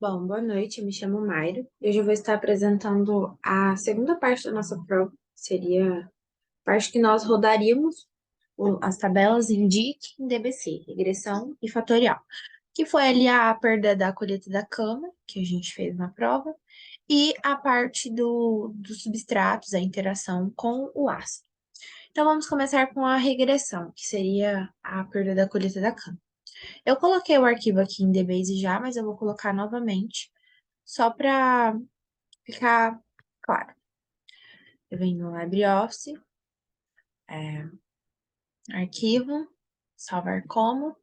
Bom, boa noite, me chamo Mayra. Eu já vou estar apresentando a segunda parte da nossa prova, seria a parte que nós rodaríamos as tabelas em DIC, em DBC, regressão e fatorial, que foi ali a perda da colheita da cama, que a gente fez na prova, e a parte dos substratos, a interação com o ácido. Então, vamos começar com a regressão, que seria a perda da colheita da cama. Eu coloquei o arquivo aqui em DBase já, mas eu vou colocar novamente só para ficar claro. Eu venho no LibreOffice, é, arquivo, salvar como,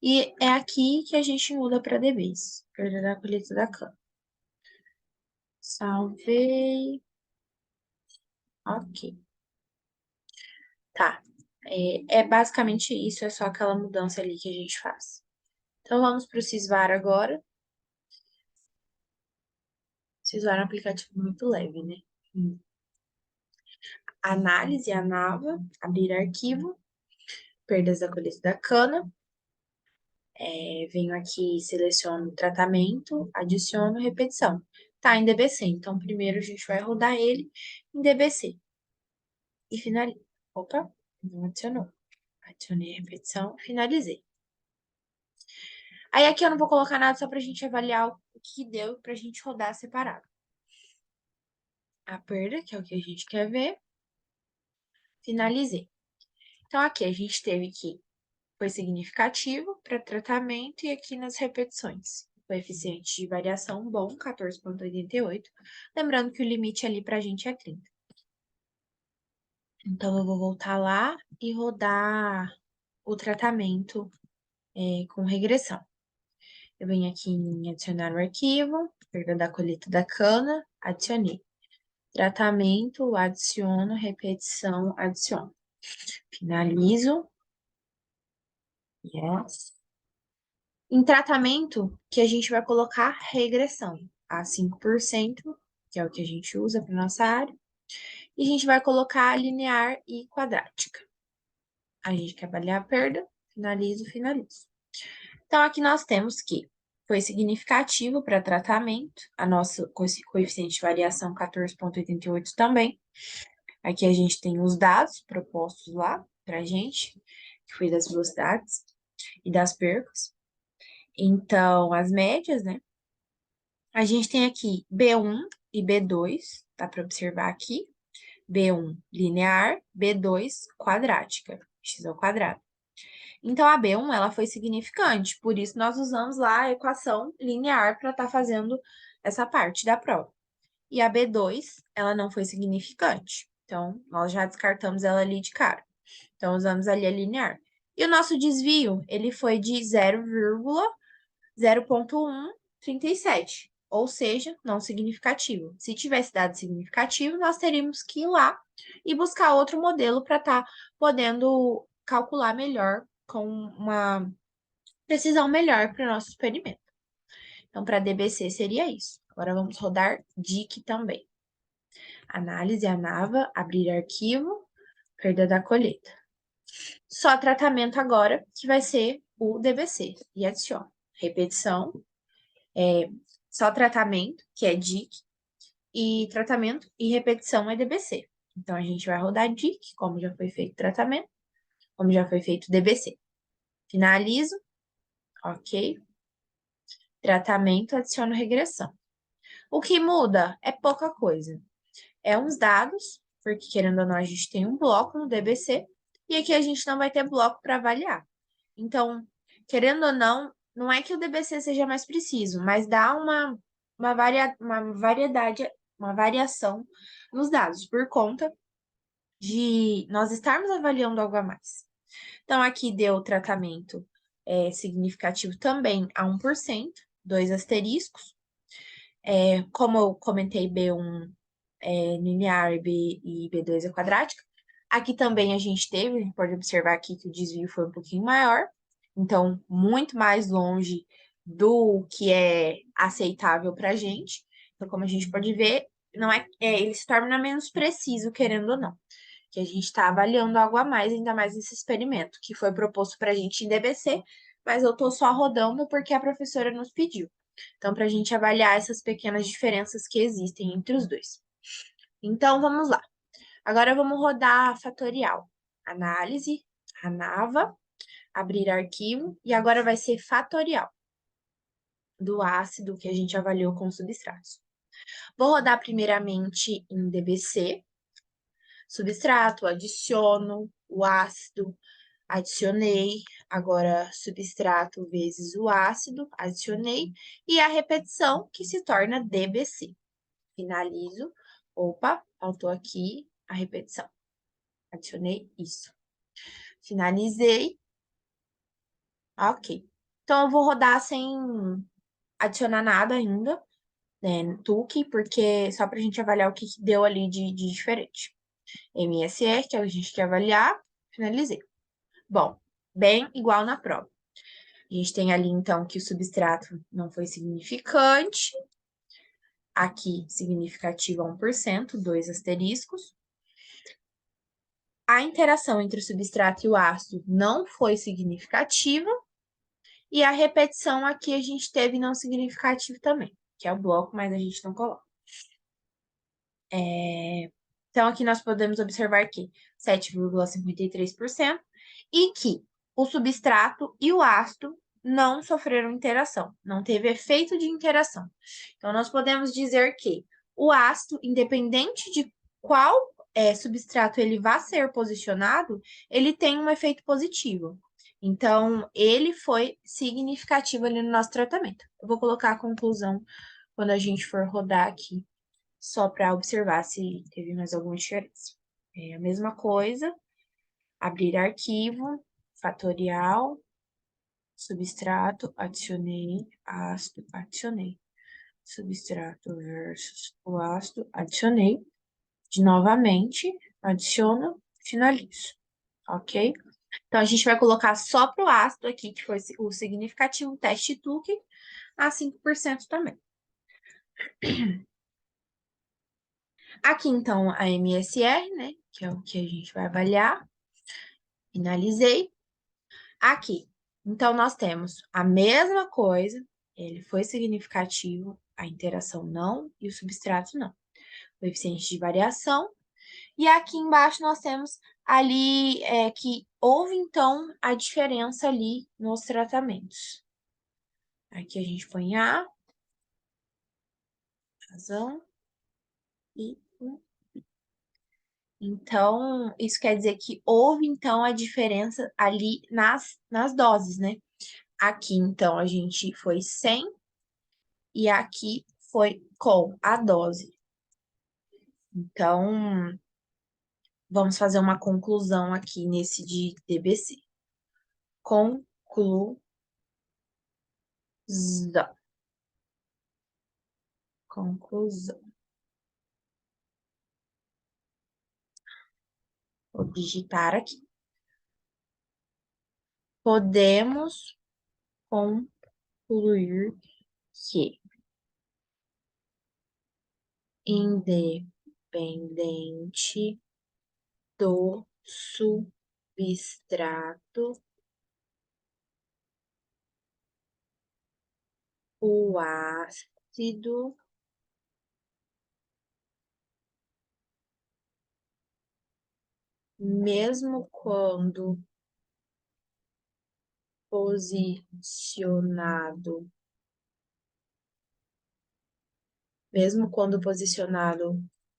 e é aqui que a gente muda para DBase, perda da colheita da cama. Salvei, ok. Tá, é basicamente isso, é só aquela mudança ali que a gente faz. Então vamos para o Sysvar agora. Sysvar é um aplicativo muito leve, né? Análise, ANAVA, abrir arquivo, perdas da colheita da cana. Venho aqui, seleciono tratamento, adiciono repetição. Tá em DBC, então primeiro a gente vai rodar ele em DBC. E finalizo. Opa, não adicionou. Adicionei a repetição, finalizei. Aí aqui eu não vou colocar nada só pra gente avaliar o que deu pra gente rodar separado. A perda, que é o que a gente quer ver, finalizei. Então aqui a gente teve que foi significativo para tratamento e aqui nas repetições. Coeficiente de variação bom, 14,88. Lembrando que o limite ali para a gente é 30. Então, eu vou voltar lá e rodar o tratamento com regressão. Eu venho aqui em adicionar o arquivo, perda da colheita da cana, adicionei. Tratamento, adiciono, repetição, adiciono. Finalizo. Yes. Em tratamento, que a gente vai colocar regressão a 5%, que é o que a gente usa para nossa área, e a gente vai colocar linear e quadrática. A gente quer avaliar a perda, finalizo, finalizo. Então, aqui nós temos que foi significativo para tratamento, a nossa coeficiente de variação 14,88 também. Aqui a gente tem os dados propostos lá para a gente, que foi das velocidades e das percas. Então, as médias, né? A gente tem aqui B1 e B2, dá para observar aqui. B1 linear, B2 quadrática, x ao quadrado. Então, a B1 ela foi significante, por isso nós usamos lá a equação linear para estar fazendo essa parte da prova. E a B2, ela não foi significante, então nós já descartamos ela ali de cara. Então, usamos ali a linear. E o nosso desvio, ele foi de 0,0.137, ou seja, não significativo. Se tivesse dado significativo, nós teríamos que ir lá e buscar outro modelo para estar podendo calcular melhor, com uma precisão melhor para o nosso experimento. Então, para DBC seria isso. Agora vamos rodar DIC também. Análise, ANAVA, abrir arquivo, perda da colheita. Só tratamento agora, que vai ser o DBC. E adiciono. Repetição, só tratamento, que é DIC, e tratamento e repetição é DBC. Então, a gente vai rodar DIC, como já foi feito tratamento, como já foi feito DBC. Finalizo, ok. Tratamento, adiciono regressão. O que muda é pouca coisa. É uns dados, porque querendo ou não, a gente tem um bloco no DBC, e aqui a gente não vai ter bloco para avaliar. Então, querendo ou não, não é que o DBC seja mais preciso, mas dá uma variedade, uma variação nos dados, por conta de nós estarmos avaliando algo a mais. Então, aqui deu tratamento significativo também a 1%, dois asteriscos. Como eu comentei, B1 linear e B2 é quadrática. Aqui também a gente teve, pode observar aqui que o desvio foi um pouquinho maior, então muito mais longe do que é aceitável para a gente. Então, como a gente pode ver, não ele se torna menos preciso, querendo ou não. Que a gente está avaliando algo a mais, ainda mais nesse experimento, que foi proposto para a gente em DBC, mas eu estou só rodando porque a professora nos pediu. Então, para a gente avaliar essas pequenas diferenças que existem entre os dois. Então, vamos lá. Agora vamos rodar a fatorial. Análise, ANAVA, abrir arquivo, e agora vai ser fatorial do ácido que a gente avaliou com substratos. Vou rodar primeiramente em DBC, substrato, adiciono o ácido, adicionei, agora substrato vezes o ácido, adicionei, e a repetição que se torna DBC. Finalizo, opa, faltou aqui a repetição. Adicionei isso. Finalizei, ok. Então, eu vou rodar sem adicionar nada ainda, né, Tuque, porque só pra gente avaliar o que deu ali de diferente. MSR, que é o que a gente quer avaliar, finalizei. Bom, bem igual na prova. A gente tem ali, então, que o substrato não foi significante. Aqui, significativo a 1%, 2 asteriscos. A interação entre o substrato e o ácido não foi significativa. E a repetição aqui a gente teve não significativo também, que é o bloco, mas a gente não coloca. Então, aqui nós podemos observar que 7,53% e que o substrato e o ácido não sofreram interação, não teve efeito de interação. Então, nós podemos dizer que o ácido, independente de qual substrato ele vá ser posicionado, ele tem um efeito positivo. Então, ele foi significativo ali no nosso tratamento. Eu vou colocar a conclusão quando a gente for rodar aqui só para observar se teve mais alguma diferença. É a mesma coisa, abrir arquivo, fatorial, substrato, adicionei, ácido, adicionei. Substrato versus o ácido, adicionei. De novamente, adiciono, finalizo. Ok? Então, a gente vai colocar só para o ácido aqui, que foi o significativo, teste Tuque, a 5% também. Aqui, então, a MSR, né? Que é o que a gente vai avaliar. Finalizei. Aqui. Então, nós temos a mesma coisa. Ele foi significativo, a interação não e o substrato não. Coeficiente de variação. E aqui embaixo nós temos ali que houve, então, a diferença ali nos tratamentos. Aqui a gente põe A, razão e Então, isso quer dizer que houve, então, a diferença ali nas doses, né? Aqui, então, a gente foi 100 e aqui foi com a dose. Então, vamos fazer uma conclusão aqui nesse de DBC. Conclusão. Conclusão. Vou digitar aqui. Podemos concluir que, independente do substrato, o ácido mesmo quando posicionado,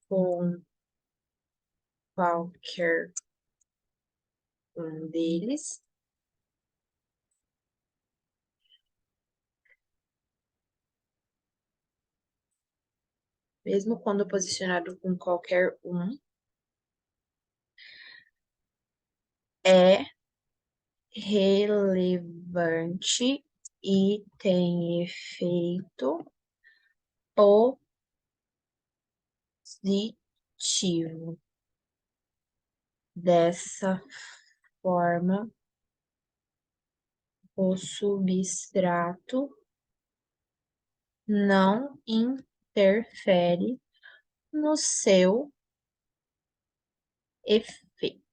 com qualquer um deles, mesmo quando posicionado com qualquer um, é relevante e tem efeito positivo. Dessa forma, o substrato não interfere no seu efeito.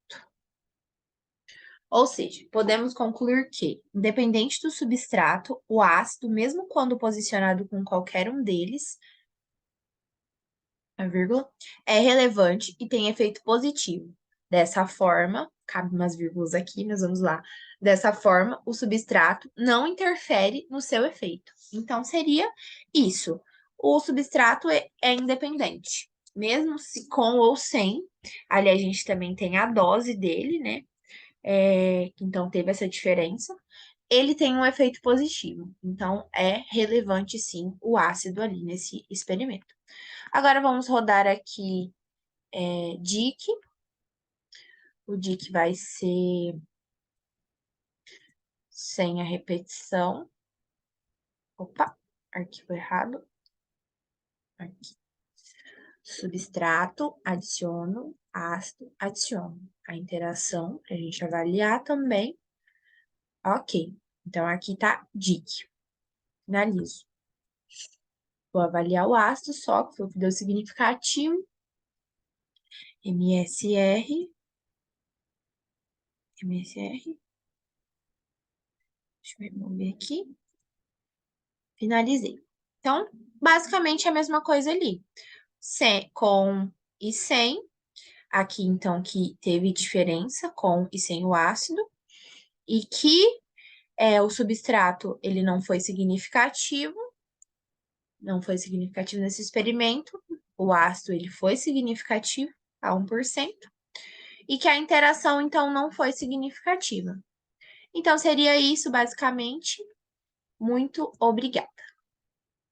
Ou seja, podemos concluir que, independente do substrato, o ácido, mesmo quando posicionado com qualquer um deles, a vírgula, é relevante e tem efeito positivo. Dessa forma, cabe umas vírgulas aqui, mas vamos lá. Dessa forma, o substrato não interfere no seu efeito. Então, seria isso. O substrato é independente, mesmo se com ou sem. Ali a gente também tem a dose dele, né? Então, teve essa diferença. Ele tem um efeito positivo. Então, é relevante, sim, o ácido ali nesse experimento. Agora vamos rodar aqui DIC. O DIC vai ser sem a repetição. Opa, arquivo errado. Aqui. Substrato, adiciono, ácido, adiciono. A interação, para a gente avaliar também. Ok, então aqui tá DIC. Finalizo. Vou avaliar o ácido só, que foi o que deu significativo. MSR. MSR. Deixa eu remover aqui. Finalizei. Então, basicamente é a mesma coisa ali. Com e sem. Aqui, então, que teve diferença com e sem o ácido. E que o substrato, ele não foi significativo. Não foi significativo nesse experimento. O ácido, ele foi significativo, a 1%. E que a interação, então, não foi significativa. Então, seria isso, basicamente. Muito obrigada.